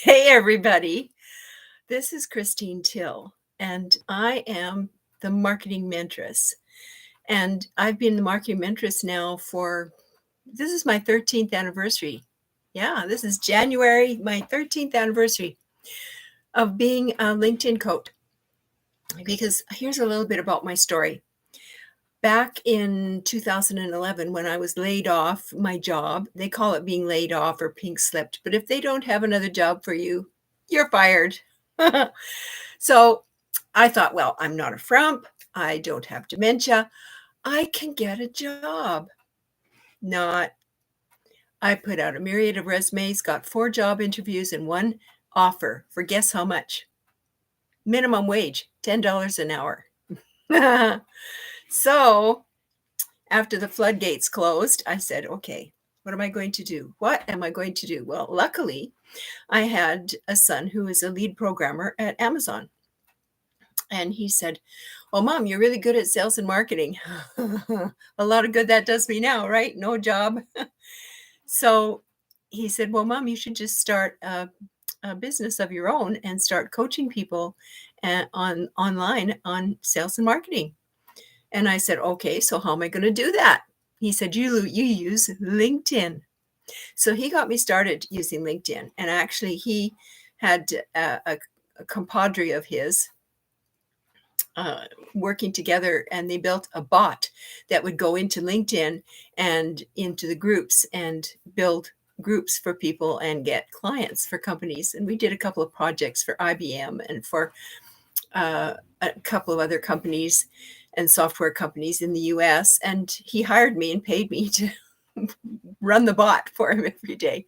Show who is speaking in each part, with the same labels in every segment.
Speaker 1: Hey, everybody. This is Christine Till, and I am the marketing mentress. And I've been the marketing mentress now this is my 13th anniversary. Yeah, this is January, my 13th anniversary of being a LinkedIn coach. Because here's a little bit about my story. Back in 2011, when I was laid off my job, they call it being laid off or pink slipped. But if they don't have another job for you, you're fired. So I thought, well, I'm not a frump. I don't have dementia. I can get a job. Not. I put out a myriad of resumes, got 4 job interviews and 1 offer for guess how much? Minimum wage, $10 an hour. So after the floodgates closed, I said, okay, what am I going to do? What am I going to do? Well, luckily, I had a son who is a lead programmer at Amazon. And he said, well, Mom, you're really good at sales and marketing. A lot of good that does me now, right? No job. So he said, well, Mom, you should just start a business of your own and start coaching people online on sales and marketing. And I said, okay, so how am I going to do that? He said, you use LinkedIn. So he got me started using LinkedIn. And actually, he had a compadre of his working together, and they built a bot that would go into LinkedIn and into the groups and build groups for people and get clients for companies. And we did a couple of projects for IBM and for a couple of other companies and software companies in the US. And he hired me and paid me to run the bot for him every day.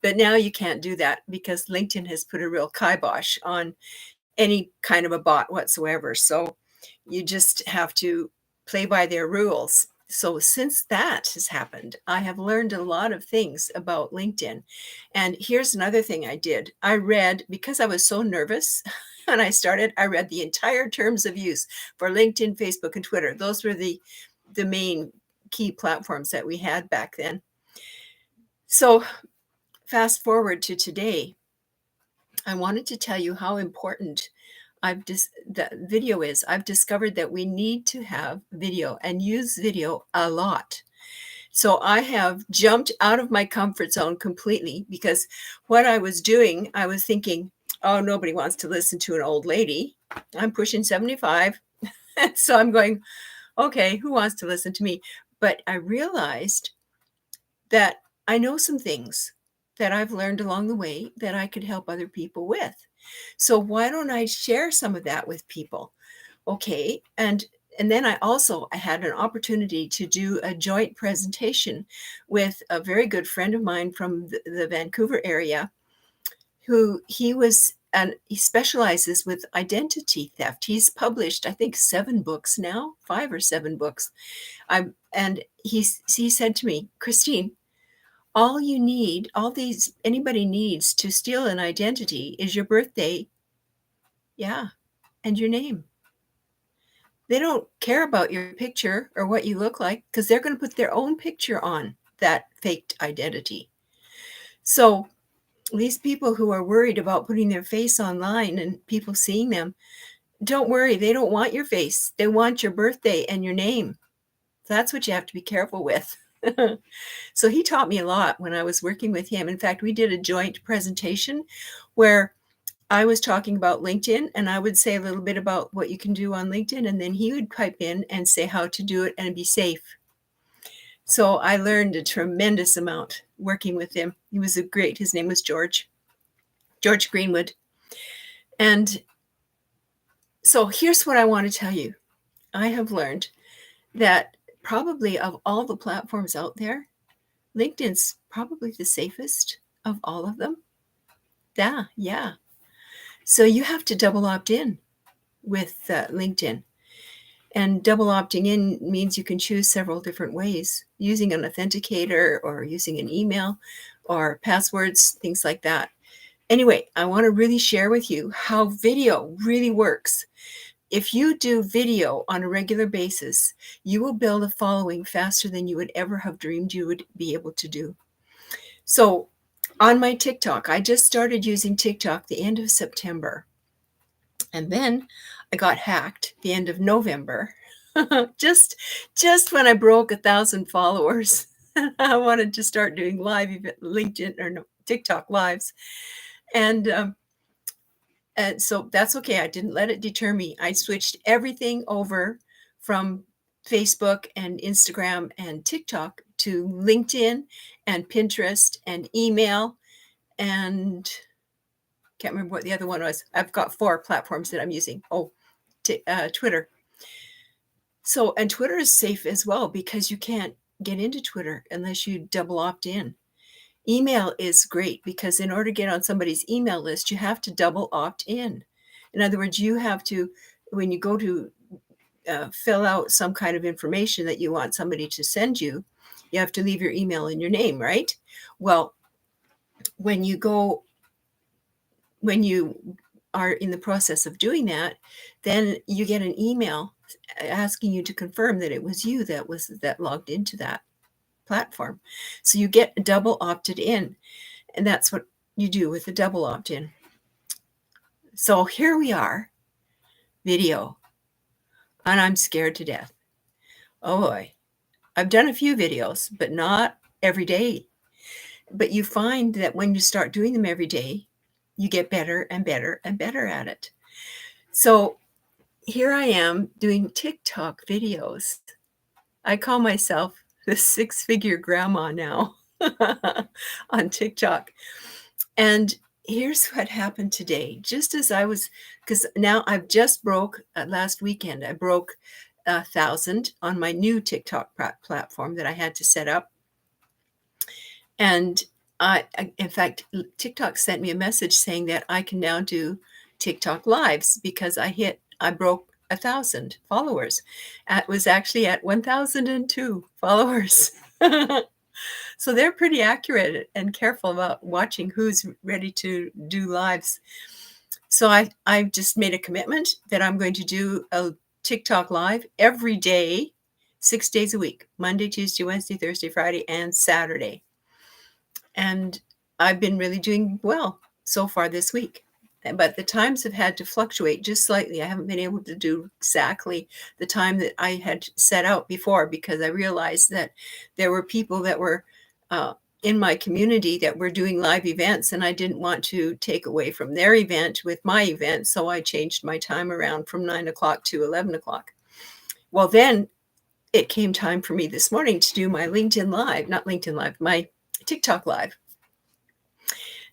Speaker 1: But now you can't do that because LinkedIn has put a real kibosh on any kind of a bot whatsoever. So you just have to play by their rules. So since that has happened, I have learned a lot of things about LinkedIn. And here's another thing I did. I read, because I was so nervous when I started, I read the entire terms of use for LinkedIn, Facebook, and Twitter. Those were the main key platforms that we had back then. So fast forward to today, I wanted to tell you how important the video is. I've discovered that we need to have video and use video a lot. So I have jumped out of my comfort zone completely because what I was doing, I was thinking, oh, nobody wants to listen to an old lady. I'm pushing 75. So I'm going, okay, who wants to listen to me? But I realized that I know some things that I've learned along the way that I could help other people with. So why don't I share some of that with people? Okay. And then I had an opportunity to do a joint presentation with a very good friend of mine from the Vancouver area, who he specializes with identity theft. He's published, I think, 7 books now, 5 or 7 books. And he said to me, Christine, anybody needs to steal an identity is your birthday, yeah, and your name. They don't care about your picture or what you look like because they're going to put their own picture on that faked identity. So these people who are worried about putting their face online and people seeing them, don't worry. They don't want your face. They want your birthday and your name. That's what you have to be careful with. So he taught me a lot when I was working with him. In fact, we did a joint presentation where I was talking about LinkedIn, and I would say a little bit about what you can do on LinkedIn, and then he would pipe in and say how to do it and be safe. So I learned a tremendous amount working with him. He was his name was George Greenwood. And so here's what I want to tell you. I have learned that probably of all the platforms out there, LinkedIn's probably the safest of all of them. Yeah. So you have to double opt in with LinkedIn. And double opting in means you can choose several different ways, using an authenticator or using an email or passwords, things like that. Anyway, I want to really share with you how video really works. If you do video on a regular basis, you will build a following faster than you would ever have dreamed you would be able to do. So On my TikTok, I just started using TikTok the end of September. And then I got hacked the end of November. just just when I broke 1,000 followers. I wanted to start doing live LinkedIn or no, TikTok lives. And so that's okay. I didn't let it deter me. I switched everything over from Facebook and Instagram and TikTok to LinkedIn and Pinterest and email and can't remember what the other one was. I've got 4 platforms that I'm using. Twitter. So, and Twitter is safe as well because you can't get into Twitter unless you double opt in. Email is great because in order to get on somebody's email list, you have to double opt in. In other words, you have to, when you go to fill out some kind of information that you want somebody to send you, you have to leave your email and your name, right? Well, when you are in the process of doing that, then you get an email asking you to confirm that it was you that logged into that platform. So you get double opted in, and that's what you do with the double opt-in. So here we are, video, and I'm scared to death. Oh boy, I've done a few videos, but not every day. But you find that when you start doing them every day, you get better and better and better at it. So here I am doing TikTok videos. I call myself the 6-figure grandma now on TikTok. And here's what happened today. Just as I was, because now I've just broke last weekend, I broke 1,000 on my new TikTok platform that I had to set up. And in fact, TikTok sent me a message saying that I can now do TikTok lives because I broke 1,000 followers. It was actually at 1,002 followers. So they're pretty accurate and careful about watching who's ready to do lives. So I just made a commitment that I'm going to do a TikTok live every day, 6 days a week, Monday, Tuesday, Wednesday, Thursday, Friday, and Saturday. And I've been really doing well so far this week. But the times have had to fluctuate just slightly. I haven't been able to do exactly the time that I had set out before because I realized that there were people that were in my community that were doing live events, and I didn't want to take away from their event with my event. So I changed my time around from 9 o'clock to 11 o'clock. Well, then it came time for me this morning to do my my TikTok live.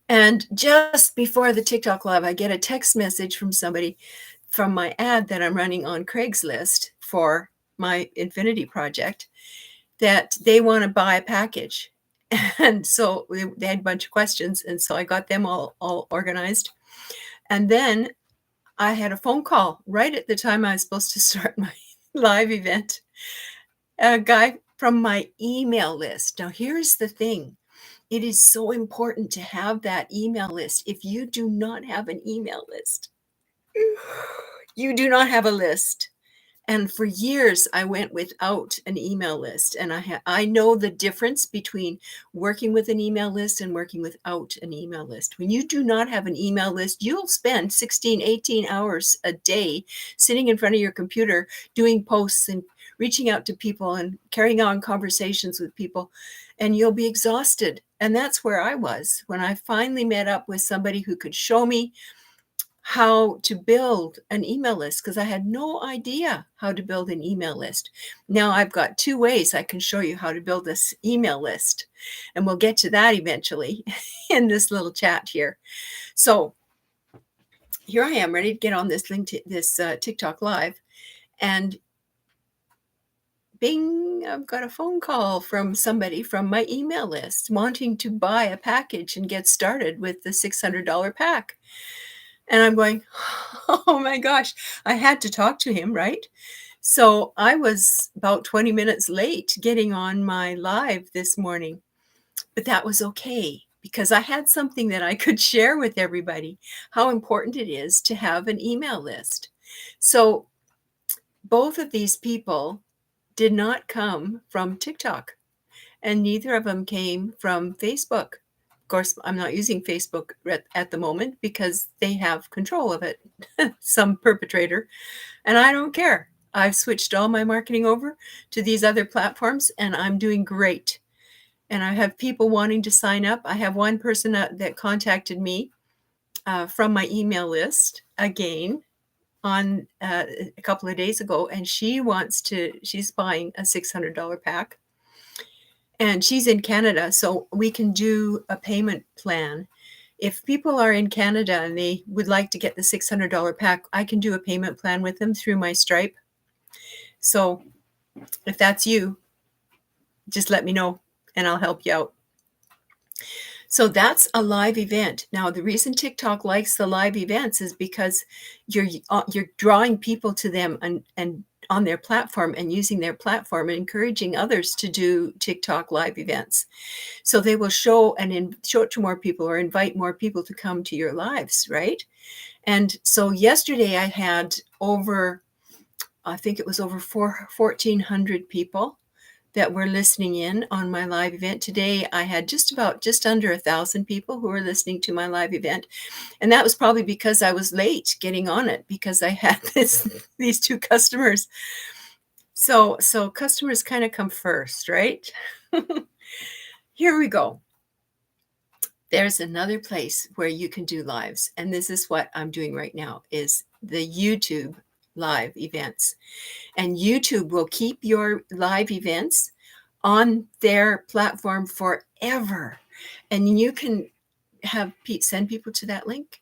Speaker 1: And just before the TikTok live, I get a text message from somebody from my ad that I'm running on Craigslist for my Infinity project that they want to buy a package. And so they had a bunch of questions. And so I got them all organized. And then I had a phone call right at the time I was supposed to start my live event. A guy from my email list. Now, here's the thing. It is so important to have that email list. If you do not have an email list, you do not have a list. And for years, I went without an email list. And I know the difference between working with an email list and working without an email list. When you do not have an email list, you'll spend 16, 18 hours a day sitting in front of your computer doing posts and reaching out to people and carrying on conversations with people, and you'll be exhausted. And that's where I was when I finally met up with somebody who could show me how to build an email list because I had no idea how to build an email list. Now I've got 2 ways I can show you how to build this email list, and we'll get to that eventually in this little chat here. So here I am ready to get on this TikTok live, and bing, I've got a phone call from somebody from my email list wanting to buy a package and get started with the $600 pack. And I'm going, oh my gosh, I had to talk to him, right? So I was about 20 minutes late getting on my live this morning, but that was okay because I had something that I could share with everybody, how important it is to have an email list. So both of these people did not come from TikTok, and neither of them came from Facebook. course, I'm not using Facebook at the moment because they have control of it, some perpetrator, and I don't care. I've switched all my marketing over to these other platforms, and I'm doing great. And I have people wanting to sign up. I have one person that contacted me from my email list again on a couple of days ago, and she's buying a $600 pack, and she's in Canada, so we can do a payment plan. If people are in Canada and they would like to get the $600 pack, I can do a payment plan with them through my Stripe. So if that's you, just let me know and I'll help you out. So that's a live event. Now, the reason TikTok likes the live events is because you're drawing people to them and on their platform and using their platform and encouraging others to do TikTok live events. So they will show it to more people or invite more people to come to your lives, right? And so yesterday I had I think it was over 1,400 people that were listening in on my live event. Today, I had just under 1,000 people who were listening to my live event. And that was probably because I was late getting on it because I had these two customers. So customers kind of come first, right? Here we go. There's another place where you can do lives. And this is what I'm doing right now is the YouTube live events. And YouTube will keep your live events on their platform forever. And you can send people to that link.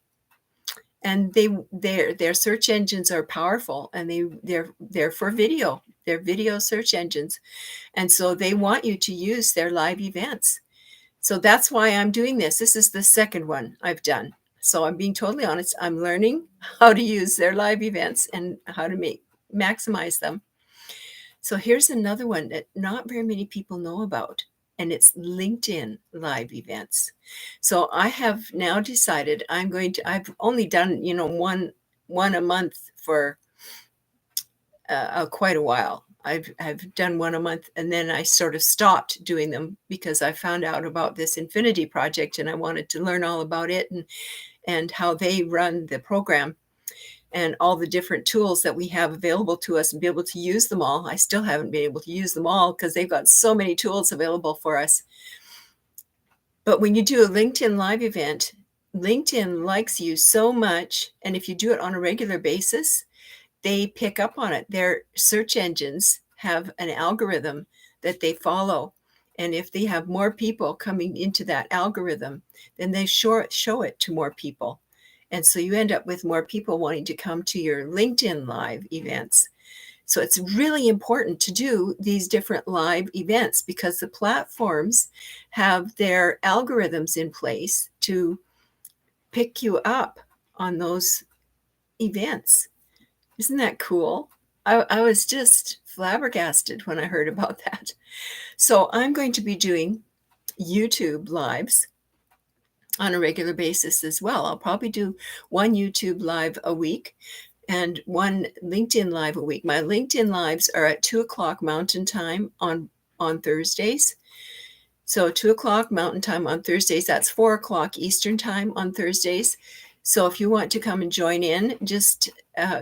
Speaker 1: And their search engines are powerful, and they're for video. They're video search engines. And so they want you to use their live events. So that's why I'm doing this. This is the second one I've done. So I'm being totally honest. I'm learning how to use their live events and how to maximize them. So here's another one that not very many people know about, and it's LinkedIn live events. So I have now decided I've only done, one a month for quite a while. I've done one a month, and then I sort of stopped doing them because I found out about this Infinity project and I wanted to learn all about it and how they run the program and all the different tools that we have available to us and be able to use them all. I still haven't been able to use them all because they've got so many tools available for us. But when you do a LinkedIn live event, LinkedIn likes you so much. And if you do it on a regular basis, they pick up on it. Their search engines have an algorithm that they follow. And if they have more people coming into that algorithm, then they show it to more people. And so you end up with more people wanting to come to your LinkedIn live events. So it's really important to do these different live events because the platforms have their algorithms in place to pick you up on those events. Isn't that cool? I was just flabbergasted when I heard about that. So I'm going to be doing YouTube lives on a regular basis as well. I'll probably do one YouTube live a week and one LinkedIn live a week. My LinkedIn lives are at 2:00 Mountain Time on Thursdays. So 2:00 Mountain Time on Thursdays, that's 4:00 Eastern Time on Thursdays. So if you want to come and join in, just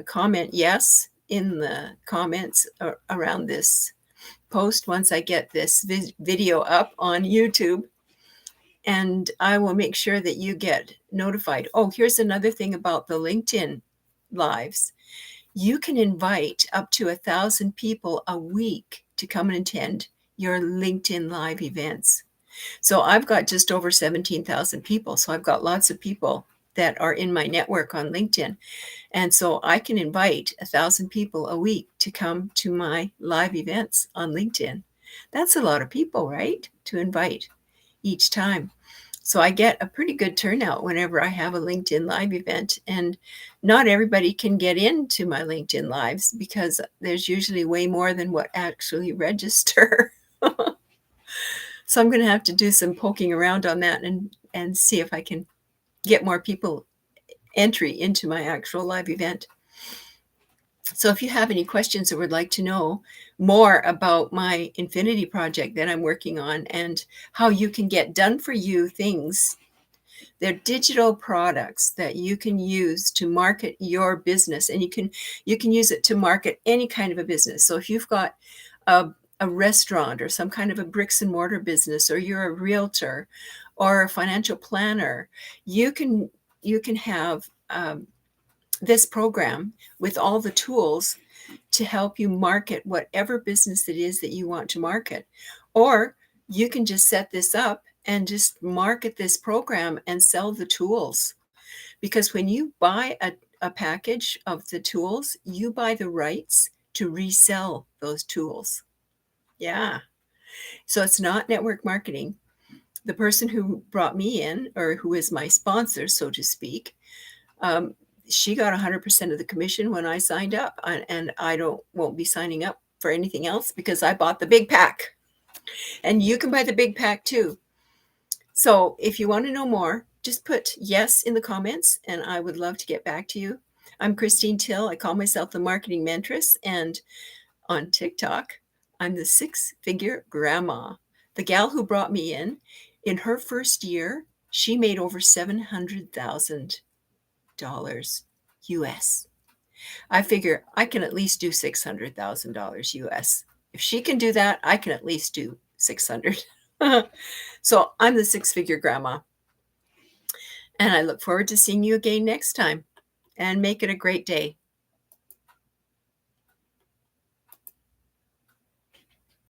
Speaker 1: comment yes in the comments around this post once I get this video up on YouTube. And I will make sure that you get notified. Oh, here's another thing about the LinkedIn lives. You can invite up to 1,000 people a week to come and attend your LinkedIn live events. So I've got just over 17,000 people. So I've got lots of people that are in my network on LinkedIn. And so I can invite 1,000 people a week to come to my live events on LinkedIn. That's a lot of people, right? To invite each time. So I get a pretty good turnout whenever I have a LinkedIn live event. And not everybody can get into my LinkedIn lives because there's usually way more than what actually register. So I'm going to have to do some poking around on that and see if I can get more people entry into my actual live event. So if you have any questions or would like to know more about my Infinity project that I'm working on and how you can get done for you things, they're digital products that you can use to market your business, and you can use it to market any kind of a business. So if you've got a, a restaurant or some kind of a bricks and mortar business, or you're a realtor or a financial planner, you can have this program with all the tools to help you market whatever business it is that you want to market. Or you can just set this up and just market this program and sell the tools. Because when you buy a package of the tools, you buy the rights to resell those tools. Yeah. So it's not network marketing. The person who brought me in, or who is my sponsor, so to speak, um, she got 100% of the commission when I signed up, and I won't be signing up for anything else because I bought the big pack, and you can buy the big pack too. So if you want to know more, just put yes in the comments, and I would love to get back to you. I'm Christine Till. I call myself the Marketing Mentress, and on TikTok, I'm the six-figure grandma. The gal who brought me in her first year, she made over $700,000 US. I figure I can at least do $600,000 US. If she can do that, I can at least do 600. So I'm the six-figure grandma, and I look forward to seeing you again next time, and make it a great day.